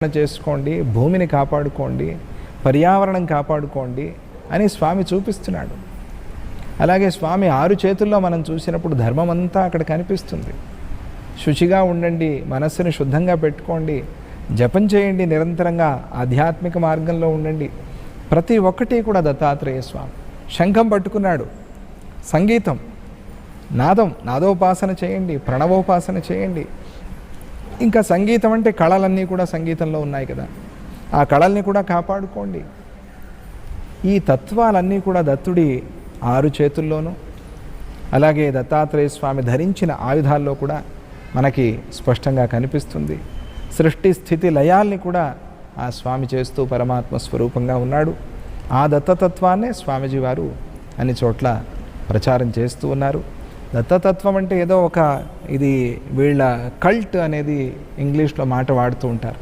చేసుకోండి, భూమిని కాపాడుకోండి, పర్యావరణం కాపాడుకోండి అని స్వామి చూపిస్తున్నాడు. అలాగే స్వామి 6 చేతుల్లో మనం చూసినప్పుడు ధర్మం అంతా అక్కడ కనిపిస్తుంది. శుచిగా ఉండండి, మనస్సుని శుద్ధంగా పెట్టుకోండి, జపం చేయండి, నిరంతరంగా ఆధ్యాత్మిక మార్గంలో ఉండండి. ప్రతి ఒక్కటి కూడా దత్తాత్రేయ స్వామి. శంఖం పట్టుకున్నాడు, సంగీతం, నాదోపాసన చేయండి, ప్రణవోపాసన చేయండి. ఇంకా సంగీతం అంటే కళలన్నీ కూడా సంగీతంలో ఉన్నాయి కదా, ఆ కళల్ని కూడా కాపాడుకోండి. ఈ తత్వాలన్నీ కూడా దత్తుడి 6 చేతుల్లోనూ, అలాగే దత్తాత్రేయ స్వామి ధరించిన ఆయుధాల్లో కూడా మనకి స్పష్టంగా కనిపిస్తుంది. సృష్టి స్థితి లయాల్ని కూడా ఆ స్వామి చేస్తూ పరమాత్మ స్వరూపంగా ఉన్నాడు. ఆ దత్తతత్వాన్నే స్వామిజీ వారు అన్ని చోట్ల ప్రచారం చేస్తూ ఉన్నారు. దత్తతత్వం అంటే ఏదో ఒక ఇది వీళ్ళ కల్ట్ అనేది ఇంగ్లీష్లో మాట వాడుతూ ఉంటారు.